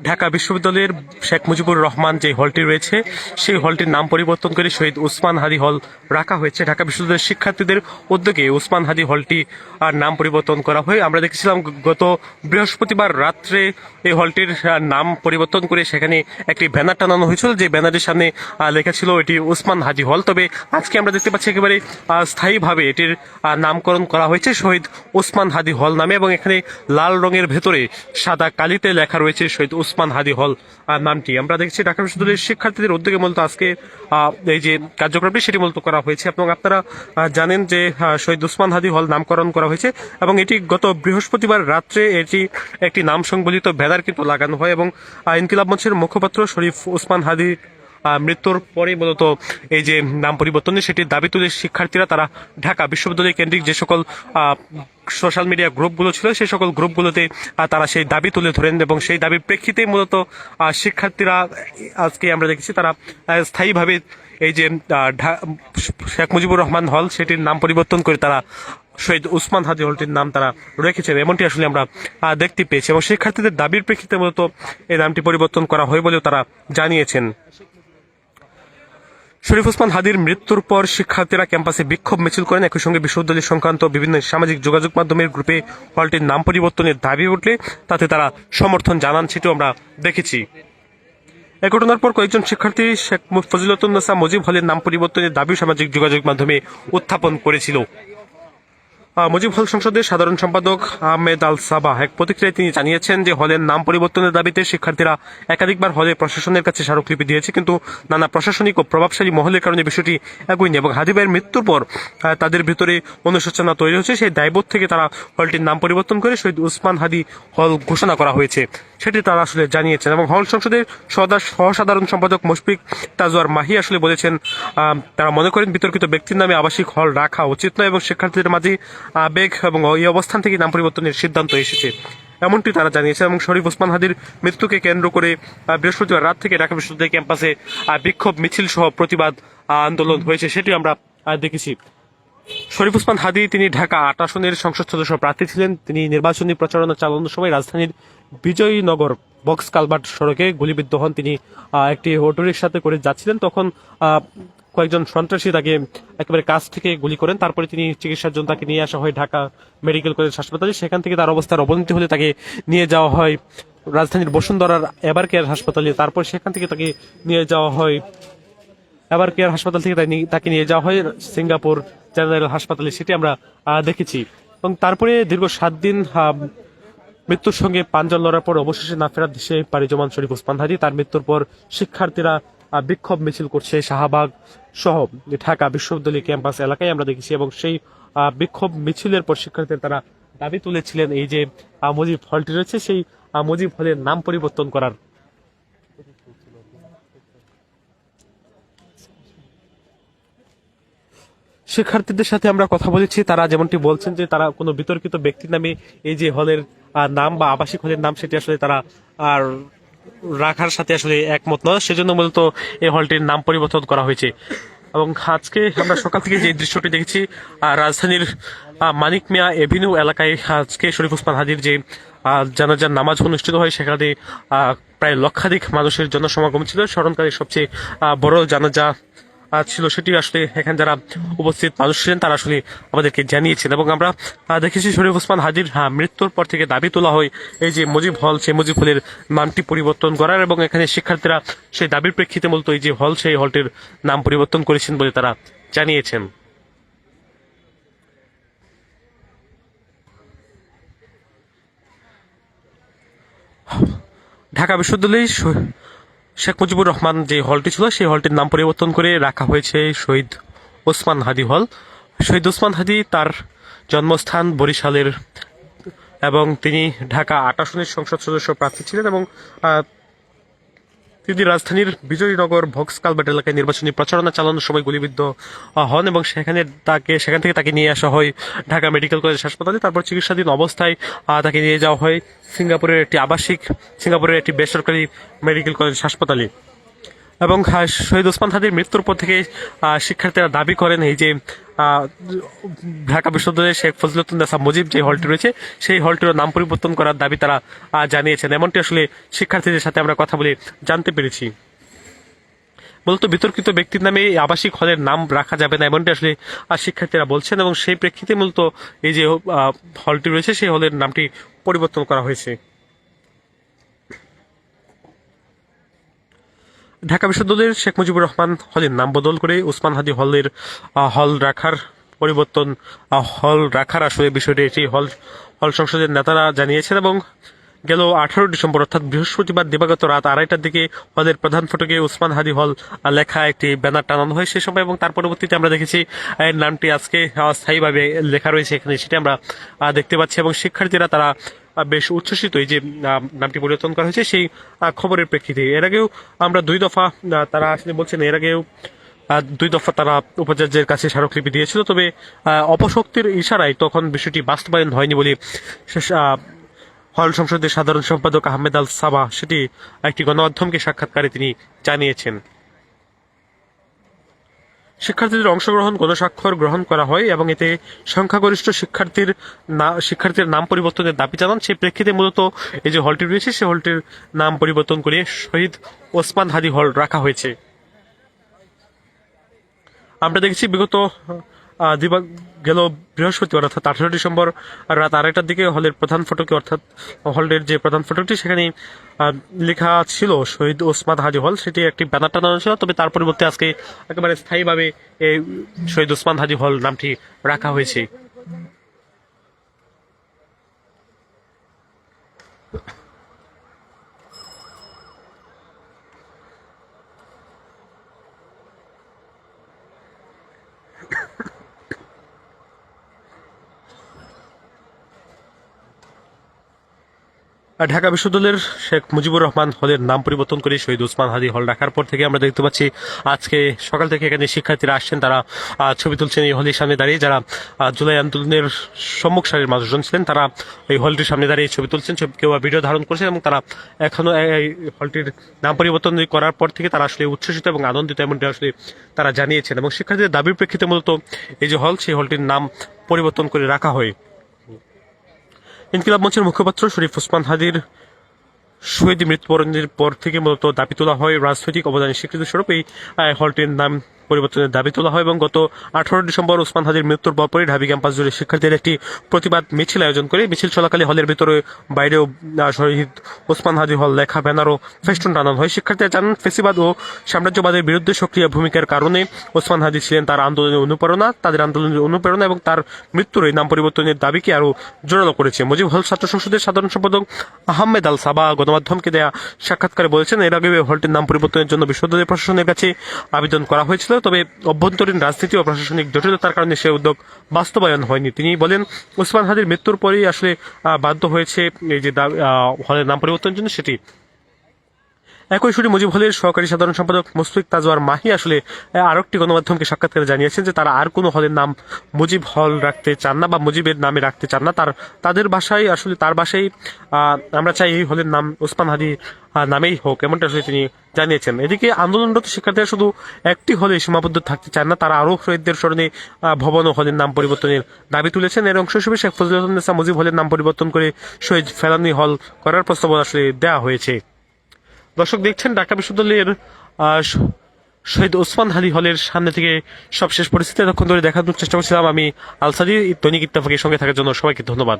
ঢাকা বিশ্ববিদ্যালয়ের শেখ মুজিবুর রহমান যে হলটি রয়েছে সেই হলটির নাম পরিবর্তন করে শহীদ ওসমান হাদি হল রাখা হয়েছে। ঢাকা বিশ্ববিদ্যালয়ের শিক্ষার্থীদের উদ্যোগে ওসমান হাদি হলটি আর নাম পরিবর্তন করা হয়। আমরা দেখেছিলাম গত বৃহস্পতিবার রাত্রে এই হলটির নাম পরিবর্তন করে সেখানে একটি ব্যানার টানানো হয়েছিল, যে ব্যানারের সামনে লেখা ছিল এটি ওসমান হাদি হল। তবে আজকে আমরা দেখতে পাচ্ছি একেবারে স্থায়ীভাবে এটির নামকরণ করা হয়েছে শহীদ ওসমান হাদি হল নামে, এবং এখানে লাল রঙের ভেতরে সাদা কালিতে লেখা রয়েছে শহীদ ওসমান হাদি হল নামটি। আমরা দেখছি ঢাকা বিশ্ববিদ্যালয়ের শিক্ষার্থীদের উদ্যোগে মূলত আজকে এই যে কার্যক্রমটি সেটি মূলত করা হয়েছে। এবং আপনারা জানেন যে শহীদ ওসমান হাদি হল নামকরণ করা হয়েছে এবং এটি গত বৃহস্পতিবার রাত্রে এটি একটি নাম সংবলিত ব্যানার কিন্তু লাগানো হয়, এবং ইনকিলাব মঞ্চের মুখপাত্র শরীফ ওসমান হাদি মৃত্যুর পরে মূলত এই যে নাম পরিবর্তনে সেটির দাবি তুলে শিক্ষার্থীরা তারা ঢাকা বিশ্ববিদ্যালয় কেন্দ্রিক যে সকল সোশ্যাল মিডিয়া গ্রুপগুলো ছিল সেই সকল গ্রুপগুলোতে তারা সেই দাবি তুলে ধরেন, এবং সেই দাবির প্রেক্ষিতে মূলত শিক্ষার্থীরা আজকে আমরা দেখেছি তারা স্থায়ীভাবে এই যে শেখ মুজিবুর রহমান হল সেটির নাম পরিবর্তন করে তারা শহীদ ওসমান হাদি হলটির নাম তারা রেখেছেন, এমনটি আসলে আমরা দেখতে পেয়েছি। এবং শিক্ষার্থীদের দাবির প্রেক্ষিতে মূলত এই নামটি পরিবর্তন করা হয় বলেও তারা জানিয়েছেন। শরীফ ওসমান হাদির মৃত্যুর পর শিক্ষার্থীরা ক্যাম্পাসে বিক্ষোভ মিছিল করেন। একই সঙ্গে বিশ্ববিদ্যালয় সংক্রান্ত বিভিন্ন সামাজিক যোগাযোগ মাধ্যমের গ্রুপে হলটির নাম পরিবর্তনের দাবি উঠলে তাতে তারা সমর্থন জানান, সেটিও আমরা দেখেছি। এ ঘটনার পর কয়েকজন শিক্ষার্থী শেখ ফজিলতুন্নেসা মুজিব হলের নাম পরিবর্তনের দাবি সামাজিক যোগাযোগ মাধ্যমে উত্থাপন করেছিল। মুজিব হল সংসদের সাধারণ সম্পাদক আহমেদ আল সাবাহ এক প্রতিক্রিয়ায় তিনি জানিয়েছেন যে হলের নাম পরিবর্তনের দাবিতে শিক্ষার্থীরা একাধিকবার হলে প্রশাসনের কাছে স্মারকলিপি দিয়েছে, কিন্তু নানা প্রশাসনিক ও প্রভাবশালী মহলের কারণে বিষয়টি এগোয়নি, এবং হাদি ভাইয়ের মৃত্যুর পর তাদের ভিতরে অনুশোচনা তৈরি হচ্ছে। সেই দায়বোধ থেকে তারা হলটির নাম পরিবর্তন করে শহীদ ওসমান হাদি হল ঘোষণা করা হয়েছে, সেটি তারা আসলে জানিয়েছেন। এবং হল সংসদের সহসাধারণ সম্পাদক মুশফিক তাজওয়ার মাহি আসলে বলেছেন তারা মনে করেন বিতর্কিত ব্যক্তির নামে আবাসিক হল রাখা উচিত নয়, এবং শিক্ষার্থীদের মাঝে আবেগ এবং এই অবস্থান থেকে নাম পরিবর্তনের সিদ্ধান্ত এসেছে, এমনটি তারা জানিয়েছে। এবং শরীফ ওসমান হাদির মৃত্যুকে কেন্দ্র করে বৃহস্পতিবার রাত থেকে ঢাকা বিশ্ববিদ্যালয় ক্যাম্পাসে বিক্ষোভ মিছিল সহ প্রতিবাদ আন্দোলন হয়েছে, সেটি আমরা দেখেছি। শরীফ ওসমান হাদি তিনি ঢাকা ৮ আসনের সংসদ সদস্য প্রার্থী ছিলেন। তিনি নির্বাচনী প্রচারণা চালানোর সময় রাজধানীর বিজয়নগর বক্স কালভার্ট সড়কে গুলিবিদ্ধ হন। তিনি একটি অটোরিকশাতে করে যাচ্ছিলেন, তখন কয়েকজন সন্ত্রাসী তাকে একেবারে কাছ থেকে গুলি করেন। তারপরে তিনি চিকিৎসার জন্য তাকে নিয়ে আসা হয় ঢাকা মেডিকেল কলেজ হাসপাতালে। সেখান থেকে তার অবস্থার অবনতি হলে তাকে নিয়ে যাওয়া হয় রাজধানীর বসুন্ধরার এভার কেয়ার হাসপাতালে। তারপর সেখান থেকে তাকে নিয়ে যাওয়া হয় এভার কেয়ার হাসপাতাল থেকে তাকে নিয়ে যাওয়া হয় সিঙ্গাপুর জেনারেল হাসপাতালে, সেটি আমরা দেখেছি। এবং তারপরে দীর্ঘ 7 দিন মৃত্যুর সঙ্গে পাঞ্জল লড়ার পর অবশেষে না ফেরার দেশে পাড়ি জমান শরীফ ওসমান হাদি। তার মৃত্যুর পর শিক্ষার্থীরা বিক্ষোভ মিছিল করছে শাহবাগ সহ ঢাকা বিশ্ববিদ্যালয় ক্যাম্পাস এলাকায় আমরা দেখেছি, এবং সেই বিক্ষোভ মিছিলের পর শিক্ষার্থীরা তারা দাবি তুলেছিলেন এই যে মুজিব হলটি রয়েছে সেই মুজিব হলের নাম পরিবর্তন করার। শিক্ষার্থীদের সাথে আমরা কথা বলেছি, তারা যেমনটি বলছেন যে তারা কোনো বিতর্কিত ব্যক্তির নামে এই যে হলের নাম বা আবাসিক হলের নাম সেটি আসলে তারা আর রাখার সাথে আসলে একমত নয়, সেজন্য মূলত এই হলটির নাম পরিবর্তন করা হয়েছে। এবং আজকে আমরা সকাল থেকে যে দৃশ্যটি দেখেছি রাজধানীর মানিক মিয়া এভিনিউ এলাকায় আজকে শরীফ ওসমান হাদির যে জানাজার নামাজ অনুষ্ঠিত হয়, সেখানে প্রায় লক্ষাধিক মানুষের জনসমাগম ছিল। স্মরণকারী সবচেয়ে বড় জানাজা ছিল, সেটি আসলে এখানে যারা উপস্থিত মানুষ ছিলেন তারা আসলে আমাদেরকে জানিয়েছেন। এবং আমরা দেখেছি শরীফ ওসমান হাদির মৃত্যুর পর থেকে দাবি তোলা হয় এই যে মুজিব হল সেই মুজিব হলের নামটি পরিবর্তন করার, এবং এখানে শিক্ষার্থীরা সেই দাবির প্রেক্ষিতে মূলত এই যে হল সেই হলটির নাম পরিবর্তন করেছেন বলে তারা জানিয়েছেন। ঢাকা বিশ্ববিদ্যালয়ে শেখ মুজিবুর রহমান যে হলটি ছিল সেই হলটির নাম পরিবর্তন করে রাখা হয়েছে শহীদ ওসমান হাদি হল। শহীদ ওসমান হাদি তার জন্মস্থান বরিশালের, এবং তিনি ঢাকা ৮ আসনের সংসদ সদস্য প্রার্থী ছিলেন, এবং তিনি রাজধানীর বিজয়নগর ভক্স কালভার্ট এলাকায় নির্বাচনী প্রচারণা চালানোর সময় গুলিবিদ্ধ হন, এবং সেখান থেকে তাকে নিয়ে আসা হয় ঢাকা মেডিকেল কলেজ হাসপাতালে। তারপর চিকিৎসাধীন অবস্থায় তাকে নিয়ে যাওয়া হয় সিঙ্গাপুরের একটি বেসরকারি মেডিকেল কলেজ হাসপাতালে। এবং শহীদ ওসমান হাদির মৃত্যুর পর থেকে শিক্ষার্থীরা দাবি করেন এই যে ঢাকা বিশ্ববিদ্যালয়ের শেখ ফজলুন্নেসা মুজিব যে হলটি রয়েছে সেই হলটির নাম পরিবর্তন করার দাবি তারা জানিয়েছেন। এমনটি আসলে শিক্ষার্থীদের সাথে আমরা কথা বলে জানতে পেরেছি। মূলত বিতর্কিত ব্যক্তির নামে এই আবাসিক হলের নাম রাখা যাবে না, এমনটি আসলে শিক্ষার্থীরা বলছেন এবং সেই প্রেক্ষিতে মূলত এই যে হলটি রয়েছে সেই হলের নামটি পরিবর্তন করা হয়েছে। ঢাকা বিশ্ববিদ্যালয়ের শেখ মুজিবুর রহমান হলের নাম বদল করে ওসমান হাদি হলের হল রাখার আসলে বিষয়টি এটি হল সংসদের নেতারা জানিয়েছেন এবং গেল 18 ডিসেম্বর অর্থাৎ বৃহস্পতিবার দিবাগত রাত 2:30টার দিকে হলের প্রধান ফটকে ওসমান হাদি হল লেখা একটি ব্যানার টানানো হয় সে সময়, এবং তার পরবর্তীতে আমরা দেখেছি এর নামটি আজকে স্থায়ীভাবে লেখা রয়েছে এখানে, সেটা আমরা দেখতে পাচ্ছি এবং শিক্ষার্থীরা তারা বেশ উচ্ছ্বসিত এই যে নামটি পরিবর্তন করা হয়েছে সেই খবরের প্রেক্ষিতে। এর আগেও আমরা 2 দফা তারা আসলে বলছেন, এর আগেও 2 দফা তারা উপাচার্যের কাছে স্মারকলিপি দিয়েছিল, তবে অপশক্তির ইশারায় তখন বিষয়টি বাস্তবায়ন হয়নি বলে হল সংসদের সাধারণ সম্পাদক আহমেদ আল সাবা সেটি একটি গণমাধ্যমকে সাক্ষাৎকারে তিনি জানিয়েছেন। শিক্ষার্থীদের অংশগ্রহণ গণস্বাক্ষর গ্রহণ করা হয় এবং এতে সংখ্যাগরিষ্ঠ শিক্ষার্থীর নাম পরিবর্তনের দাবি জানান। সেই প্রেক্ষিতে মূলত এই যে হলটি রয়েছে সেই হলটির নাম পরিবর্তন করে শহীদ ওসমান হাদি হল রাখা হয়েছে। আমরা দেখেছি বিগত গেল বৃহস্পতিবার অর্থাৎ 18 ডিসেম্বর রাত 2:30টার দিকে হলের প্রধান ফটকে অর্থাৎ হলের যে প্রধান ফটকটি সেখানে লেখা ছিল শহীদ ওসমান হাদি হল, সেটি একটি ব্যানার টানানো ছিল, তবে তার পরিবর্তে আজকে একেবারে স্থায়ীভাবে এই শহীদ ওসমান হাদি হল নামটি রাখা হয়েছে। ঢাকা বিশ্ববিদ্যালয়ের শেখ মুজিবুর রহমান হলের নাম পরিবর্তন করে শহীদ ওসমান হাদি হল রাখার পর থেকে আমরা দেখতে পাচ্ছি আজকে সকাল থেকে এখানে শিক্ষার্থীরা আসছেন, তারা ছবি তুলছেন এই হলের সামনে দাঁড়িয়ে। যারা জুলাই আন্দোলনের সম্মুখ সারির মানুষজন ছিলেন তারা এই হলটির সামনে দাঁড়িয়ে ছবি তুলছেন, কেউ ভিডিও ধারণ করছেন এবং তারা এখনো এই হলটির নাম পরিবর্তন করার পর থেকে তারা আসলে উচ্ছ্বসিত এবং আনন্দিত এমনটি আসলে তারা জানিয়েছেন এবং শিক্ষার্থীদের দাবির প্রেক্ষিতে মূলত এই যে হল সেই হলটির নাম পরিবর্তন করে রাখা হয়। ইনকিলাব মঞ্চের মুখপাত্র শরীফ ওসমান হাদির শহীদ মৃত্যুবরণের পর থেকে মূলত দাবি তোলা হয় রাজনৈতিক অবদানের স্বীকৃতি স্বরূপ এই হলটির নাম পরিবর্তনের দাবি তোলা হয় এবং গত 18 ডিসেম্বর ওসমান হাদির মৃত্যুর পরপরই ঢাবি ক্যাম্পাস জুড়ে শিক্ষার্থীদের একটি প্রতিবাদ মিছিল আয়োজন করে। মিছিল চলাকালে হলের ভিতরে বাইরেও শহীদ ওসমান হাদি হল লেখা ব্যানার ও ফেস্টুন টানানো হয়। শিক্ষার্থীরা জানান ফেসিবাদ ও সাম্রাজ্যবাদের বিরুদ্ধে সক্রিয় ভূমিকার কারণে ওসমান হাদি ছিলেন তাদের আন্দোলনের অনুপ্রেরণা এবং তার মৃত্যুর এই নাম পরিবর্তনের দাবিকে আরও জোরালো করেছে। মুজিব হল ছাত্র সংসদের সাধারণ সম্পাদক আহমেদ আল সাবা গণমাধ্যমকে দেয়া সাক্ষাৎকারে বলেছেন, এর আগে হলটির নাম পরিবর্তনের জন্য বিশ্ববিদ্যালয় প্রশাসনের কাছে আবেদন করা হয়েছিল, তবে অভ্যন্তরীণ রাজনীতি ও প্রশাসনিক জটিলতার কারণে সে উদ্যোগ বাস্তবায়ন হয়নি। তিনি বলেন, ওসমান হাদির মৃত্যুর পরেই আসলে বাধ্য হয়েছে এই যে হলের নাম পরিবর্তনের জন্য সেটি। একই সুরে মুজিব হলের সহকারী সাধারণ সম্পাদক মুশফিক তাজওয়ার মাহি আসলে আরেকটি গণমাধ্যমকে সাক্ষাৎকারে জানিয়েছেন যে তারা আর কোনো হলের নাম মুজিব হল রাখতে চান না বা মুজিবের নামে রাখতে চান না। তাদের ভাষায় আসলে তার ভাষায় আমরা চাই এই হলের নাম ওসমান হাদি নামেই হোক, এমনটা আসলে তিনি জানিয়েছেন। এদিকে আন্দোলনরত শিক্ষার্থীরা শুধু একটি হলে সীমাবদ্ধ থাকতে চান না, তারা আরও শহীদদের স্মরণে ভবন ও হলের নাম পরিবর্তনের দাবি তুলেছেন। এর অংশ হিসেবে শেখ ফজলুন্নেসা মুজিব হলের নাম পরিবর্তন করে শহীদ ফেলানী হল করার প্রস্তাব আসলে দেওয়া হয়েছে। দর্শক দেখছেন ঢাকা বিশ্ববিদ্যালয়ের শহীদ ওসমান হাদি হলের সামনে থেকে সবশেষ পরিস্থিতি এতক্ষণ ধরে দেখানোর চেষ্টা করছিলাম আমি আলসাদি। দৈনিক ইত্তেফাকের সঙ্গে থাকার জন্য সবাইকে ধন্যবাদ।